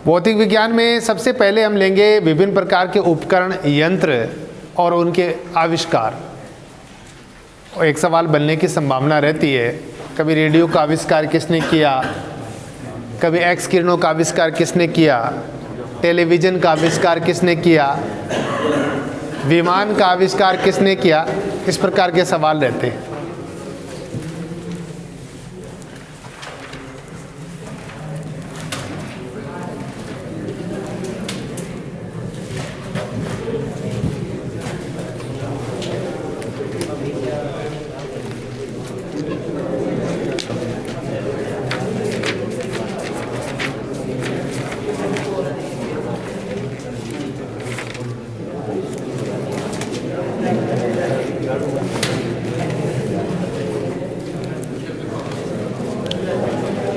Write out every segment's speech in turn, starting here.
भौतिक विज्ञान में सबसे पहले हम लेंगे विभिन्न प्रकार के उपकरण, यंत्र और उनके आविष्कार। एक सवाल बनने की संभावना रहती है, कभी रेडियो का आविष्कार किसने किया, कभी एक्स किरणों का आविष्कार किसने किया, टेलीविज़न का आविष्कार किसने किया, विमान का आविष्कार किसने किया, इस प्रकार के सवाल रहते हैं।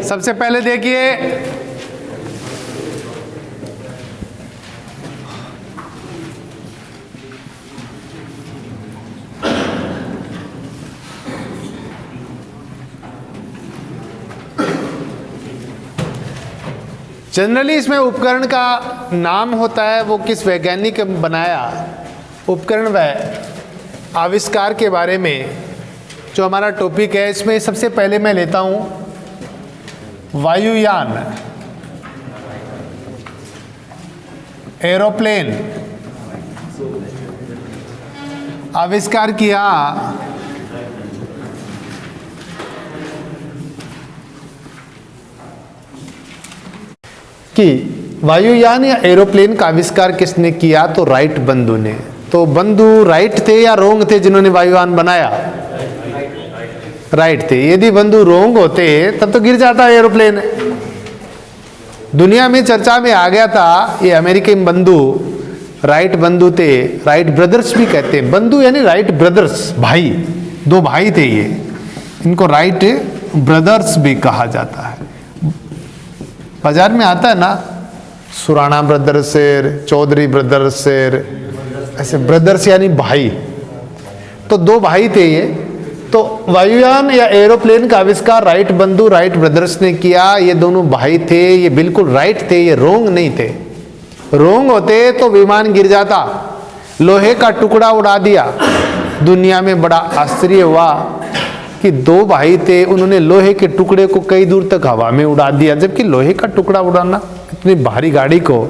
सबसे पहले देखिए, जनरली इसमें उपकरण का नाम होता है, वो किस वैज्ञानिक ने बनाया, उपकरण व आविष्कार के बारे में जो हमारा टॉपिक है। इसमें सबसे पहले मैं लेता हूं वायुयान, एरोप्लेन आविष्कार किया कि वायुयान या एरोप्लेन का आविष्कार किसने किया, तो राइट बंधु ने। तो बंधु राइट थे या रोंग थे जिन्होंने वायुयान बनाया? राइट थे। यदि बंधु रोंग होते तब तो गिर जाता एरोप्लेन। दुनिया में चर्चा में आ गया था ये अमेरिकन बंधु, राइट बंधु थे, राइट ब्रदर्स भी कहते हैं। बंधु यानी राइट ब्रदर्स, भाई, दो भाई थे ये, इनको राइट ब्रदर्स भी कहा जाता है। बाजार में आता है ना, सुराणा ब्रदर्स, चौधरी ब्रदर्स, ऐसे ब्रदर्स यानी भाई। तो दो भाई थे ये। तो वायुयान या एरोप्लेन का आविष्कार राइट बंधु, राइट ब्रदर्स ने किया। ये दोनों भाई थे, ये बिल्कुल राइट थे, ये रोंग नहीं थे। रोंग होते तो विमान गिर जाता, लोहे का टुकड़ा उड़ा दिया। दुनिया में बड़ा आश्चर्य हुआ कि दो भाई थे, उन्होंने लोहे के टुकड़े को कई दूर तक हवा में उड़ा दिया, जबकि लोहे का टुकड़ा उड़ाना इतनी भारी गाड़ी को,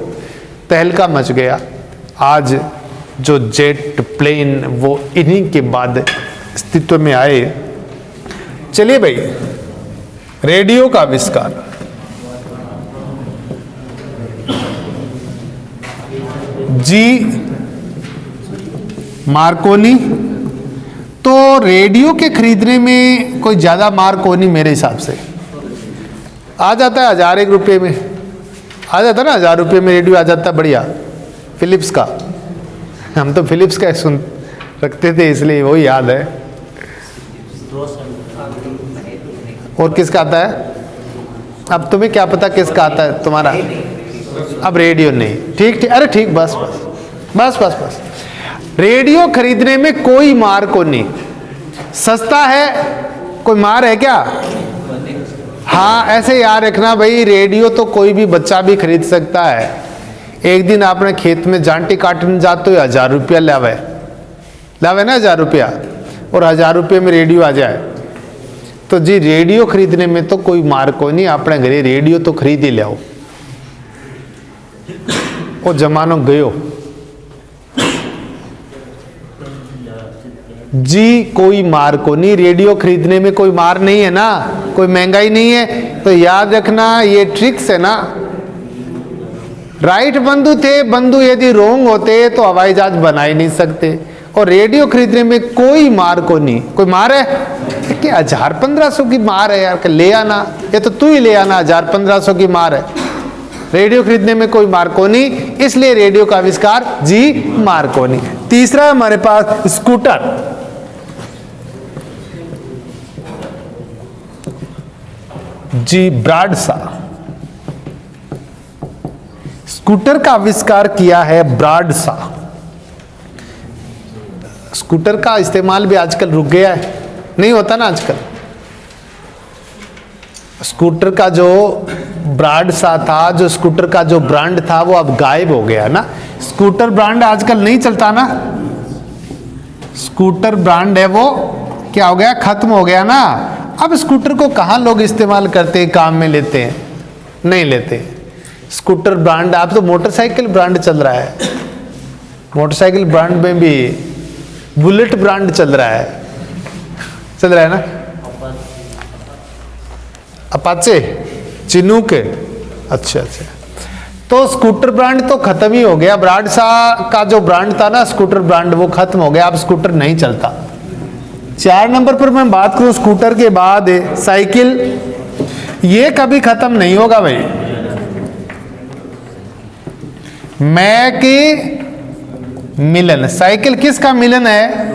तहलका मच गया। आज जो जेट प्लेन वो इन्हीं के बाद अस्तित्व में आए। चलिए भाई, रेडियो का आविष्कार, जी मार्कोनी। तो रेडियो के खरीदने में कोई ज्यादा मार्कोनी मेरे हिसाब से आ जाता है 1001 रुपये में, आ जाता है ना, 1000 रुपये में रेडियो आ जाता है, बढ़िया। फिलिप्स का, हम तो फिलिप्स का सुन रखते थे इसलिए वो याद है। और किसका आता है? अब तुम्हें क्या पता किसका आता है तुम्हारा? अब रेडियो नहीं, ठीक ठीक, अरे ठीक, बस बस बस बस बस। रेडियो खरीदने में कोई मार को नहीं, सस्ता है, कोई मार है क्या? हाँ, ऐसे याद रखना भाई, रेडियो तो कोई भी बच्चा भी खरीद सकता है। एक दिन आपने खेत में जांटी काटने जाते हो, 1000 रुपया लावे ना, 1000 रुपया, और 1000 रुपये में रेडियो आ जाए तो जी रेडियो खरीदने में तो कोई मार को नहीं। अपने घरे रेडियो तो खरीद ही लाओ, वो जमानो गयो जी, कोई मार को नहीं। रेडियो खरीदने में कोई मार नहीं है ना, कोई महंगाई नहीं है। तो याद रखना, ये ट्रिक्स है ना। राइट बंधु थे, बंधु यदि रोंग होते तो हवाई जहाज बना ही नहीं सकते। और रेडियो खरीदने में कोई मार को नहीं। कोई मार है क्या? 1000-1500 की मार है यार, ले आना, ये तो तू ही ले आना, 1000-1500 की मार है। रेडियो खरीदने में कोई मार्कोनी, इसलिए रेडियो का आविष्कार जी मार्कोनी। तीसरा हमारे पास स्कूटर। जी ब्राडशा। स्कूटर का आविष्कार किया है ब्राडशा। स्कूटर का इस्तेमाल भी आजकल रुक गया है, नहीं होता ना आजकल। स्कूटर का जो ब्रांड सा था, जो स्कूटर का जो ब्रांड था वो अब गायब हो गया ना। स्कूटर ब्रांड आजकल नहीं चलता ना, स्कूटर ब्रांड है वो क्या हो गया, खत्म हो गया ना। अब स्कूटर को कहाँ लोग इस्तेमाल करते हैं, काम में लेते हैं, नहीं लेते। स्कूटर ब्रांड, आप तो मोटरसाइकिल ब्रांड चल रहा है, मोटरसाइकिल ब्रांड में भी बुलेट ब्रांड चल रहा है, चल रहा है ना, अपाचे, चिनूक, अच्छा अच्छा। तो स्कूटर ब्रांड तो खत्म ही हो गया, ब्रांड सा का जो ब्रांड था ना स्कूटर ब्रांड, वो खत्म हो गया, अब स्कूटर नहीं चलता। 4 नंबर पर मैं बात करूं स्कूटर के बाद साइकिल, ये कभी खत्म नहीं होगा भाई। मैं की मिलन, साइकिल किसका मिलन है?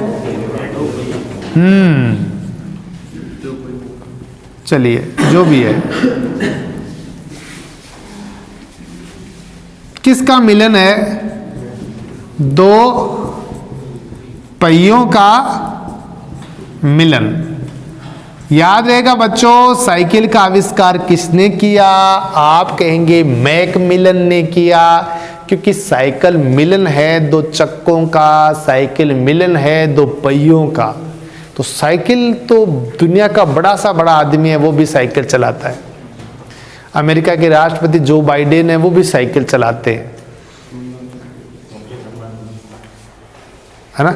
चलिए जो भी है, किसका मिलन है? दो पहियों का मिलन। याद रहेगा बच्चों, साइकिल का आविष्कार किसने किया? आप कहेंगे मैकमिलन ने किया, क्योंकि साइकिल मिलन है दो चक्कों का, साइकिल मिलन है दो पहियों का। तो साइकिल तो दुनिया का बड़ा सा बड़ा आदमी है, वो भी साइकिल चलाता है। अमेरिका के राष्ट्रपति जो बाइडेन है वो भी साइकिल चलाते हैं, है ना।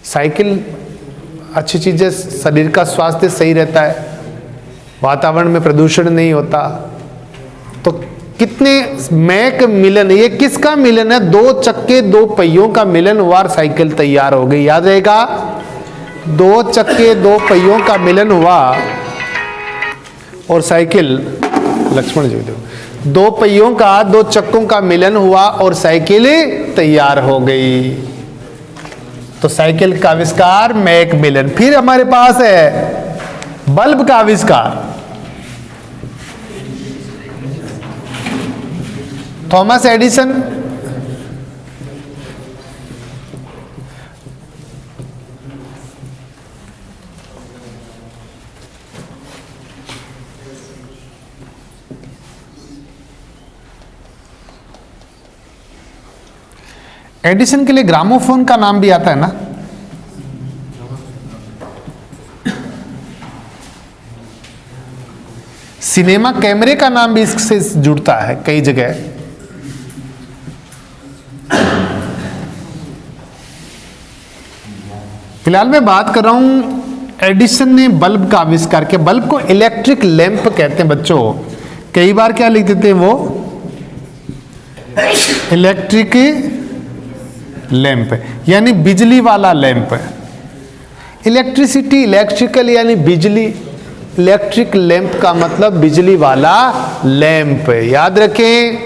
साइकिल अच्छी चीज है, शरीर का स्वास्थ्य सही रहता है, वातावरण में प्रदूषण नहीं होता। तो कितने मैक मिलन, ये किसका मिलन है? दो चक्के दो पहियों का मिलन हुआ और साइकिल तैयार हो गई। याद रहेगा, दो चक्के दो पहियों का मिलन हुआ और साइकिल, लक्ष्मण जी दो पहियों का दो चक्कों का मिलन हुआ और साइकिल तैयार हो गई। तो साइकिल का आविष्कार मैकमिलन। फिर हमारे पास है बल्ब का आविष्कार, थॉमस एडिसन। एडिसन के लिए ग्रामोफोन का नाम भी आता है ना। सिनेमा कैमरे का नाम भी इससे जुड़ता है कई जगह। फिलहाल मैं बात कर रहा हूं, एडिसन ने बल्ब का आविष्कार किया। बल्ब को इलेक्ट्रिक लैंप कहते हैं बच्चों। कई बार क्या लिख देते हैं वो, इलेक्ट्रिक लैंप, यानी बिजली वाला लैंप। इलेक्ट्रिसिटी, इलेक्ट्रिकल यानी बिजली, इलेक्ट्रिक लैंप का मतलब बिजली वाला लैंप। याद रखें।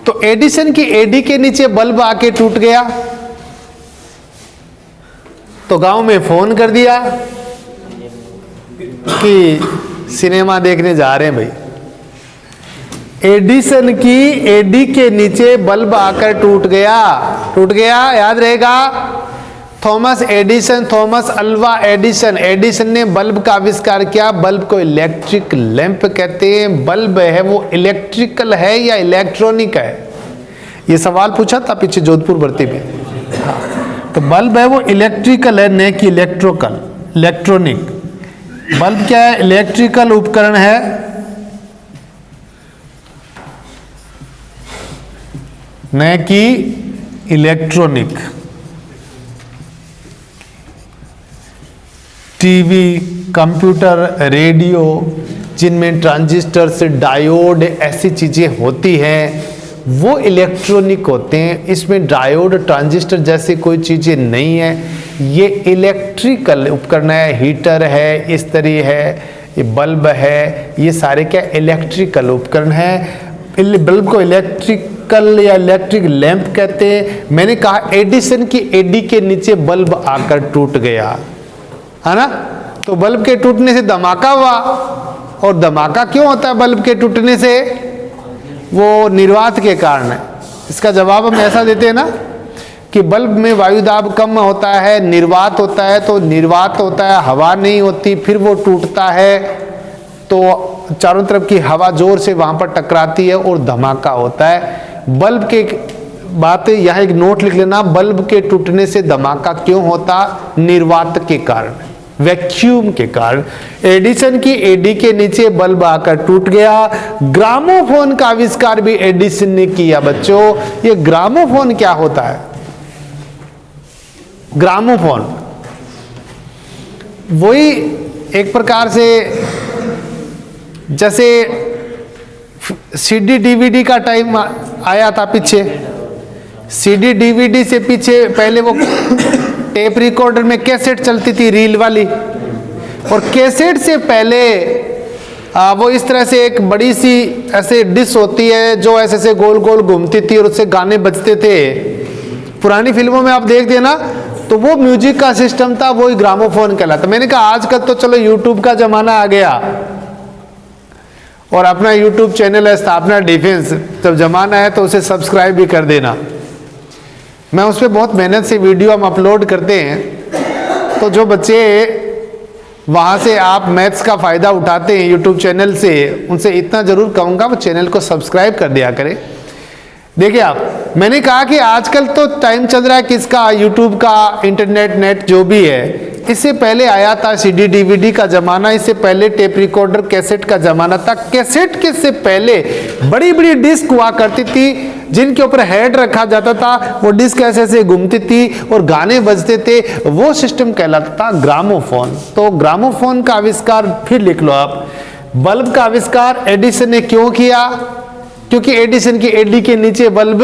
तो एडिसन की एडी के नीचे बल्ब आके टूट गया, तो गांव में फोन कर दिया कि सिनेमा देखने जा रहे हैं भाई। एडिसन की एडी के नीचे बल्ब आकर टूट गया, टूट गया। याद रहेगा, Thomas Edison, Thomas Alva Edison. Edison ने बल्ब का आविष्कार किया। बल्ब को इलेक्ट्रिक लैंप कहते हैं। बल्ब है वो इलेक्ट्रिकल है या इलेक्ट्रॉनिक है? ये सवाल पूछा था पीछे जोधपुर भर्ती में। तो बल्ब है वो इलेक्ट्रिकल है, न कि इलेक्ट्रिकल, इलेक्ट्रॉनिक। बल्ब क्या है? इलेक्ट्रिकल उपकरण है, न कि इलेक्ट्रॉनिक। टीवी, कंप्यूटर, रेडियो, जिनमें ट्रांजिस्टर्स, डायोड ऐसी चीजें होती हैं, वो इलेक्ट्रॉनिक होते हैं। इसमें डायोड, ट्रांजिस्टर जैसी कोई चीजें नहीं है। ये इलेक्ट्रिकल उपकरण है। हीटर है, इस्त्री है, ये बल्ब है, ये सारे क्या इलेक्ट्रिकल उपकरण है। बल्ब को इलेक्ट्रिकल या इलेक्ट्रिक लैंप कहते हैं। मैंने कहा एडिसन की एडी के नीचे बल्ब आकर टूट गया, है ना। तो बल्ब के टूटने से धमाका हुआ। और धमाका क्यों होता है बल्ब के टूटने से? वो निर्वात के कारण है। इसका जवाब हम ऐसा देते हैं ना कि बल्ब में वायु दाब कम होता है, निर्वात होता है। तो निर्वात होता है, हवा नहीं होती, फिर वो टूटता है। तो चारों तरफ की हवा जोर से वहां पर टकराती है और धमाका होता है। बल्ब के बात यहाँ एक नोट लिख लेना, बल्ब के टूटने से धमाका क्यों होता? निर्वात के कारण, वैक्यूम के कारण। एडिसन की एडी के नीचे बल्ब आकर टूट गया। ग्रामोफोन का आविष्कार भी एडिसन ने किया। बच्चों, ये ग्रामोफोन क्या होता है? ग्रामोफोन वही एक प्रकार से जैसे सीडी डीवीडी का टाइम आया था पीछे, सीडी डीवीडी से पीछे पहले वो टेप रिकॉर्डर में कैसेट चलती थी, रील वाली, और कैसेट से पहले वो इस तरह से एक बड़ी सी ऐसे डिश होती है जो ऐसे ऐसे गोल गोल घूमती थी और उससे गाने बजते थे। पुरानी फिल्मों में आप देखते हैं ना, तो वो म्यूजिक का सिस्टम था, वो ही ग्रामोफोन कहलाता। मैंने कहा आजकल तो चलो यूट्यूब का जमाना आ गया और अपना यूट्यूब चैनल है स्थापना डिफेंस, जब जमाना है तो उसे सब्सक्राइब भी कर देना। मैं उस पर बहुत मेहनत से वीडियो हम अपलोड करते हैं, तो जो बच्चे वहाँ से आप मैथ्स का फ़ायदा उठाते हैं यूट्यूब चैनल से, उनसे इतना ज़रूर कहूँगा वो चैनल को सब्सक्राइब कर दिया करें। देखिए आप, मैंने कहा कि आजकल तो टाइम चल रहा है किसका, यूट्यूब का, इंटरनेट नेट जो भी है। इससे पहले आया था सीडी डीवीडी का ज़माना, इससे पहले टेप रिकॉर्डर कैसेट का ज़माना था। कैसेट के से पहले बड़ी बड़ी डिस्क हुआ करती थी जिनके ऊपर हेड रखा जाता था, वो डिस्क ऐसे ऐसे घूमती थी और गाने बजते थे, वो सिस्टम कहलाता था ग्रामोफोन। तो ग्रामोफोन का आविष्कार फिर लिख लो आप। बल्ब का आविष्कार एडिसन ने क्यों किया? क्योंकि एडिसन की एडी के नीचे बल्ब,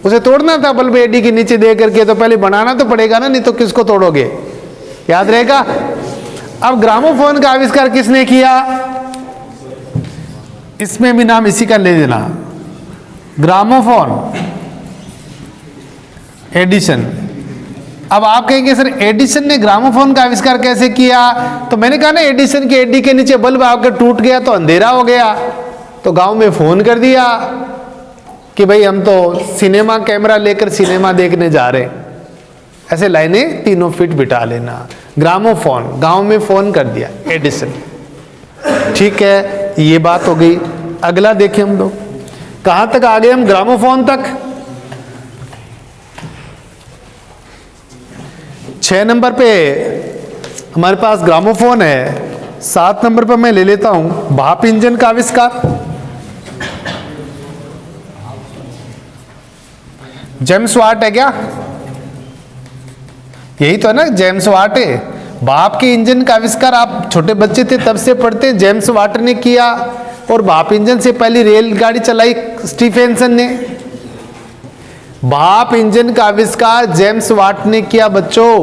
उसे तोड़ना था बल्ब एडी के नीचे दे करके, तो पहले बनाना तो पड़ेगा ना, नहीं तो किसको तोड़ोगे, याद रहेगा। अब ग्रामोफोन का आविष्कार किसने किया? इसमें भी नाम इसी का ले देना, ग्रामोफोन, एडिसन। अब आप कहेंगे सर एडिसन ने ग्रामोफोन का आविष्कार कैसे किया? तो मैंने कहा ना, एडिसन के एडी के नीचे बल्ब आकर टूट गया तो अंधेरा हो गया, तो गांव में फोन कर दिया कि भाई हम तो सिनेमा कैमरा लेकर सिनेमा देखने जा रहे हैं। ऐसे लाइनें तीनों फिट बिठा लेना। ग्रामोफोन, गांव में फोन कर दिया एडिसन। ठीक है, ये बात हो गई। अगला देखें हम लोग कहां तक आ गए हम, ग्रामोफोन तक। 6 नंबर पे हमारे पास ग्रामोफोन है। 7 नंबर पर मैं ले लेता हूं भाप इंजन का आविष्कार। जेम्स वाट है क्या? यही तो है ना, जेम्स वाट है। भाप के इंजन का आविष्कार आप छोटे बच्चे थे तब से पढ़ते हैं, जेम्स वाट ने किया। और भाप इंजन से पहली रेलगाड़ी चलाई स्टीफेंसन ने। भाप इंजन का आविष्कार जेम्स वाट ने किया। बच्चों,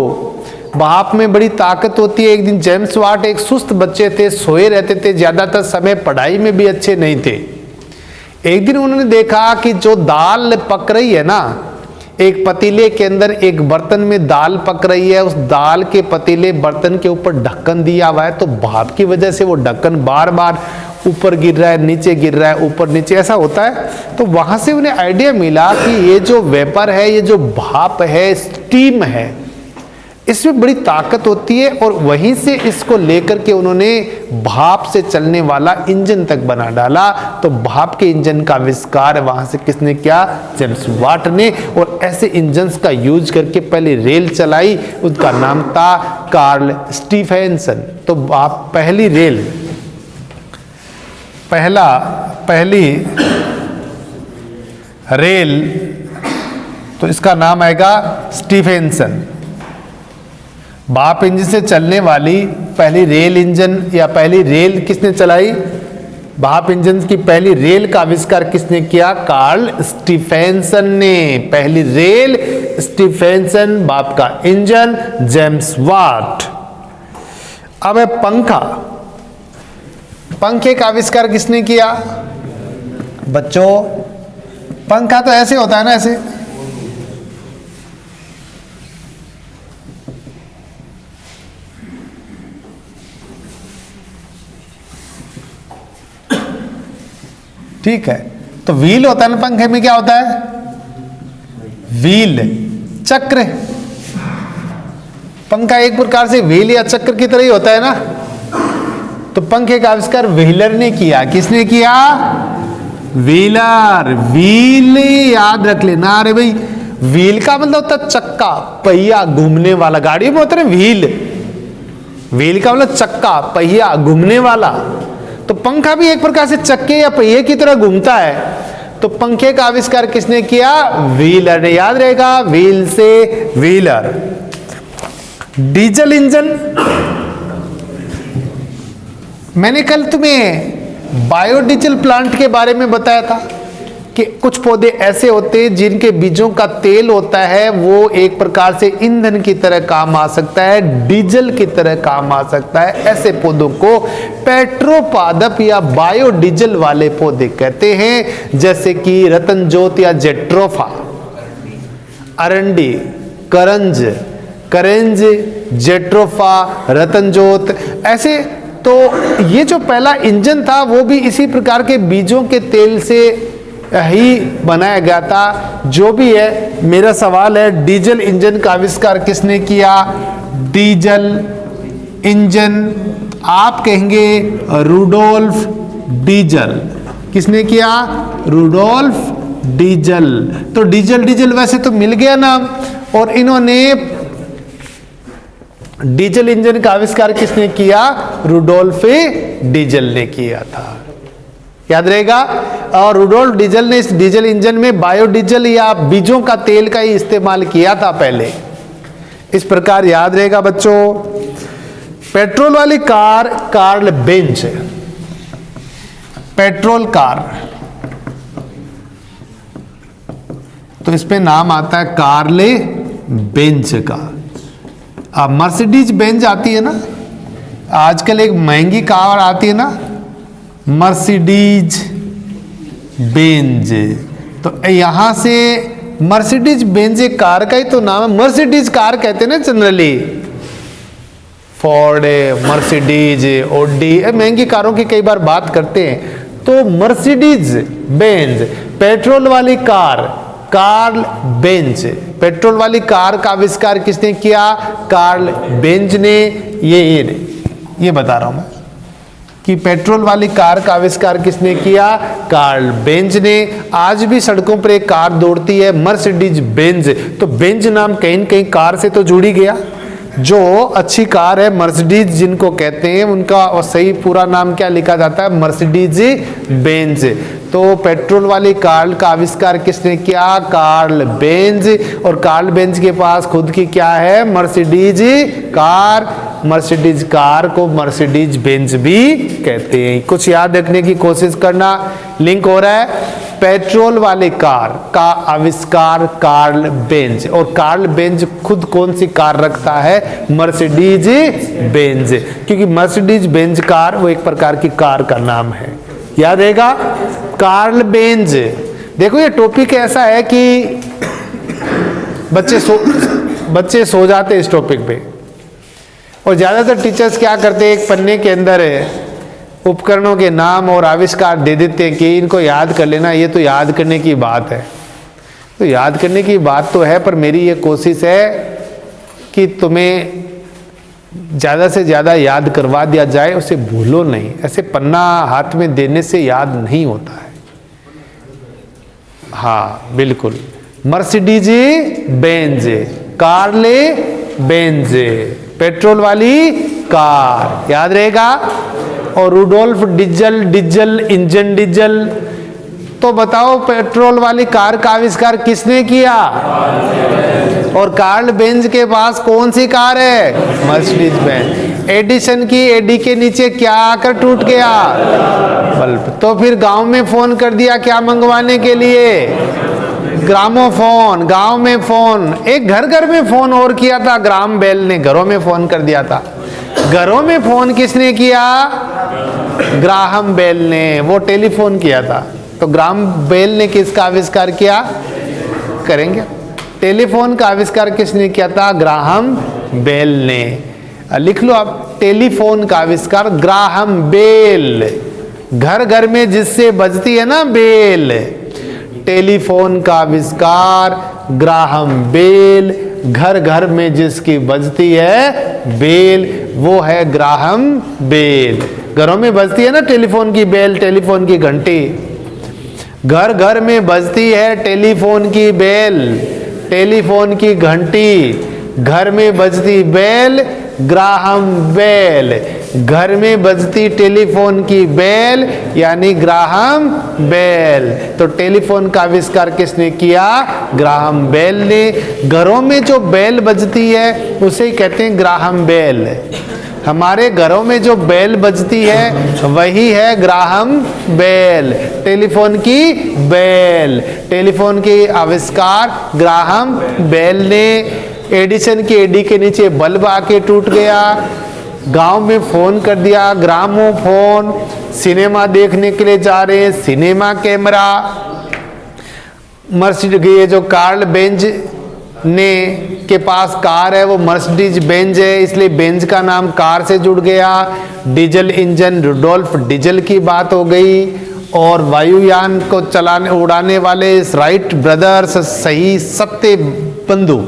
भाप में बड़ी ताकत होती है। एक दिन जेम्स वाट एक सुस्त बच्चे थे, सोए रहते थे, ज्यादातर समय पढ़ाई में भी अच्छे नहीं थे। एक दिन उन्होंने देखा कि जो दाल पक रही है ना, एक पतीले के अंदर एक बर्तन में दाल पक रही है, उस दाल के पतीले बर्तन के ऊपर ढक्कन दिया हुआ है, तो भाप की वजह से वो ढक्कन बार बार ऊपर गिर रहा है, नीचे गिर रहा है, ऊपर नीचे ऐसा होता है। तो वहां से उन्हें आइडिया मिला कि ये जो वेपर है, ये जो भाप है, स्टीम है, इसमें बड़ी ताकत होती है। और वहीं से इसको लेकर के उन्होंने भाप से चलने वाला इंजन तक बना डाला। तो भाप के इंजन का आविष्कार वहां से किसने किया? जेम्स वाट ने। और ऐसे इंजन्स का यूज करके पहले रेल चलाई, उसका नाम था कार्ल स्टीफेंसन। तो आप पहली रेल, पहली रेल, तो इसका नाम आएगा स्टीफेंसन। भाप इंजन से चलने वाली पहली रेल इंजन या पहली रेल किसने चलाई? भाप इंजन की पहली रेल का आविष्कार किसने किया? कार्ल स्टीफेंसन ने। पहली रेल स्टीफेंसन, भाप का इंजन जेम्स वाट। अब है पंखा। पंखे का आविष्कार किसने किया? बच्चों, पंखा तो ऐसे होता है ना, ऐसे। ठीक है, तो व्हील होता है ना पंखे में, क्या होता है? व्हील, चक्र। पंखा एक प्रकार से व्हील या चक्र की तरह ही होता है ना। तो पंखे का आविष्कार व्हीलर ने किया। किसने किया? व्हीलर। व्हील याद रख लेना। अरे भाई व्हील का मतलब होता है चक्का, पहिया, घूमने वाला। गाड़ी में होता है व्हील, व्हील का मतलब चक्का, पहिया, घूमने वाला। तो पंखा भी एक प्रकार से चक्के या पहिए की तरह घूमता है। तो पंखे का आविष्कार किसने किया? व्हीलर ने। याद रहेगा, व्हील से व्हीलर। डीजल इंजन, मैंने कल तुम्हें बायोडीजल प्लांट के बारे में बताया था कि कुछ पौधे ऐसे होते हैं जिनके बीजों का तेल होता है वो एक प्रकार से ईंधन की तरह काम आ सकता है, डीजल की तरह काम आ सकता है। ऐसे पौधों को पेट्रोपादप या बायोडीजल वाले पौधे कहते हैं, जैसे कि रतनजोत या जेट्रोफा, अरंडी, करंज, करेंज, जेट्रोफा, रतनजोत। ऐसे तो ये जो पहला इंजन था वो भी इसी प्रकार के बीजों के तेल से ही बनाया गया था। जो भी है, मेरा सवाल है डीजल इंजन का आविष्कार किसने किया? डीजल इंजन आप कहेंगे रूडोल्फ डीजल। किसने किया? Rudolf Diesel. तो डीजल डीजल वैसे तो मिल गया नाम, और इन्होंने डीजल इंजन का आविष्कार किसने किया? रूडोल्फ डीजल ने किया था। याद रहेगा। और रूडोल्फ डीजल ने इस डीजल इंजन में बायोडीजल या बीजों का तेल का ही इस्तेमाल किया था पहले। इस प्रकार याद रहेगा बच्चों। पेट्रोल वाली car Karl Benz, petrol car, तो इस पे नाम आता है कार्ले बेंज का। अब मर्सिडीज बेंज आती है ना, आजकल एक महंगी कार आती है ना, मर्सिडीज बेंज। तो यहां से मर्सिडीज बेंज एक कार का ही तो नाम है। मर्सिडीज कार कहते हैं ना जनरली, फोर्ड, मर्सिडीज, ओडी, महंगी कारों की कई बार बात करते हैं। तो मर्सिडीज बेंज पेट्रोल वाली कार, कार्ल बेंज। पेट्रोल वाली कार का आविष्कार किसने किया? कार्ल बेंज ने। ये बता रहा हूं मैं कि पेट्रोल वाली कार का आविष्कार किसने किया? कार्ल बेंज ने। आज भी सड़कों पर एक कार दौड़ती है, मर्सिडीज बेंज। तो बेंज नाम कहीं न कहीं कार से तो जुड़ ही गया। जो अच्छी कार है मर्सिडीज जिनको कहते हैं, उनका और सही पूरा नाम क्या लिखा जाता है? Mercedes Benz. तो पेट्रोल वाली कार का आविष्कार किसने किया? Karl Benz. और कार्ल बेंज के पास खुद की क्या है? Mercedes car. मर्सिडीज कार को मर्सिडीज बेंज भी कहते हैं। कुछ याद रखने की कोशिश करना। लिंक हो रहा है। पेट्रोल वाली कार का आविष्कार कार्ल बेंज। और कार्ल बेंज खुद कौन सी कार रखता है? Mercedes Benz. क्योंकि मर्सिडीज बेंज कार वो एक प्रकार की कार का नाम है। याद रहेगा। Karl Benz. देखो ये टॉपिक ऐसा है कि बच्चे सो जाते इस टॉपिक पे। और ज्यादातर टीचर्स क्या करते हैं, एक पन्ने के अंदर उपकरणों के नाम और आविष्कार दे देते हैं कि इनको याद कर लेना। ये तो याद करने की बात है। तो याद करने की बात तो है, पर मेरी ये कोशिश है कि तुम्हें ज़्यादा से ज़्यादा याद करवा दिया जाए, उसे भूलो नहीं। ऐसे पन्ना हाथ में देने से याद नहीं होता है। हाँ बिल्कुल। Mercedes Benz, Karl Benz, petrol वाली कार। याद रहेगा। और Rudolf Diesel, diesel engine, diesel. तो बताओ पेट्रोल वाली कार का आविष्कार किसने किया? और कार्ल बेंज के पास कौन सी कार है? Mercedes Benz. एडिसन की एडी के नीचे क्या आकर टूट गया? बल्ब। तो फिर गांव में फोन कर दिया क्या मंगवाने के लिए? ग्रामोफोन। गांव में फोन, एक घर घर में फोन और किया था ग्राम बेल ने, घरों में फोन कर दिया था। घरों में फोन किसने किया? ग्राहम बेल ने। वो टेलीफोन किया था। तो ग्राहम बेल ने किसका आविष्कार किया? करेंगे। टेलीफोन का आविष्कार किसने किया था? ग्राहम बेल ने। लिख लो आप, टेलीफोन का आविष्कार ग्राहम बेल। घर घर में जिससे बजती है ना बेल, टेलीफोन का आविष्कार ग्राहम बेल। घर घर में जिसकी बजती है बेल, वो है ग्राहम बेल। घरों में बजती है ना टेलीफोन की बेल, टेलीफोन की घंटी, घर घर में बजती है टेलीफोन की बेल, टेलीफोन की घंटी, घर में बजती बेल ग्राहम बेल, घर में बजती टेलीफोन की बेल यानी ग्राहम बेल। तो टेलीफोन का आविष्कार किसने किया? ग्राहम बेल ने। घरों में जो बेल बजती है उसे ही कहते हैं ग्राहम बेल। हमारे घरों में जो बेल बजती है वही है ग्राहम बेल, टेलीफोन की बेल। टेलीफोन की आविष्कार ग्राहम बेल ने। एडिसन की एडी के नीचे बल्ब आके टूट गया, गांव में फोन कर दिया ग्रामोफोन, सिनेमा देखने के लिए जा रहे हैं सिनेमा कैमरा। मर्सिडीज, ये जो कार्ल बेंज ने के पास कार है वो मर्सिडीज बेंज है, इसलिए बेंज का नाम कार से जुड़ गया। डीजल इंजन, रुडोल्फ डीजल की बात हो गई। और वायुयान को चलाने उड़ाने वाले राइट ब्रदर्स, सही सत्य बंधु,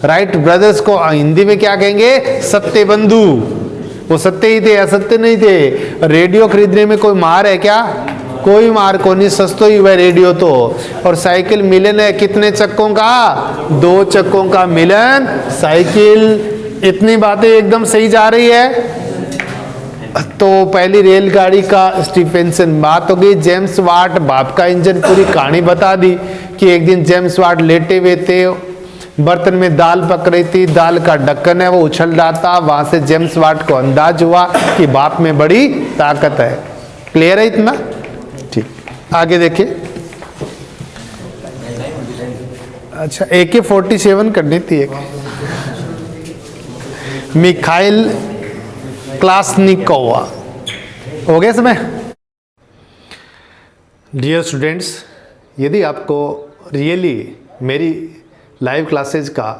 राइट ब्रदर्स को हिंदी में क्या कहेंगे? सत्य बंधु। वो सत्य ही थे, असत्य नहीं थे। रेडियो खरीदने में कोई मार है क्या? कोई मार को नहीं, सस्तो ही हुआ रेडियो तो। और साइकिल मिलन है कितने चक्कों का? 2 चक्कों का मिलन साइकिल। इतनी बातें एकदम सही जा रही है। तो पहली रेलगाड़ी का स्टीफेंसन बात हो गई। जेम्स वाट, बाप का इंजन, पूरी कहानी बता दी कि एक दिन जेम्स वाट लेटे हुए थे, बर्तन में दाल पक रही थी, दाल का ढक्कन है वो उछल रहा था, वहां से जेम्स वाट को अंदाज हुआ कि बाप में बड़ी ताकत है। क्लियर है इतना? ठीक, आगे देखिए। अच्छा, AK-47 करनी थी एक। मिखाइल क्लासनिकोवा। हो गया समय? डियर स्टूडेंट्स, यदि आपको रियली मेरी लाइव क्लासेज का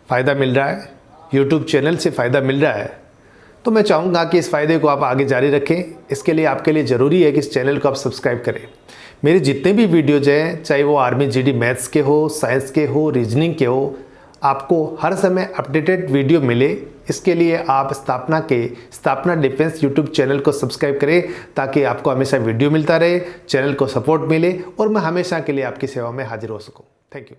फ़ायदा मिल रहा है, यूट्यूब चैनल से फ़ायदा मिल रहा है, तो मैं चाहूँगा कि इस फ़ायदे को आप आगे जारी रखें। इसके लिए आपके लिए ज़रूरी है कि इस चैनल को आप सब्सक्राइब करें। मेरे जितने भी वीडियोज हैं, चाहे वो आर्मी GD मैथ्स के हो, साइंस के हो, रीजनिंग के हो, आपको हर समय अपडेटेड वीडियो मिले, इसके लिए आप स्थापना डिफेंस यूट्यूब चैनल को सब्सक्राइब करें ताकि आपको हमेशा वीडियो मिलता रहे, चैनल को सपोर्ट मिले और मैं हमेशा के लिए आपकी सेवा में हाजिर हो सकूँ। Thank you.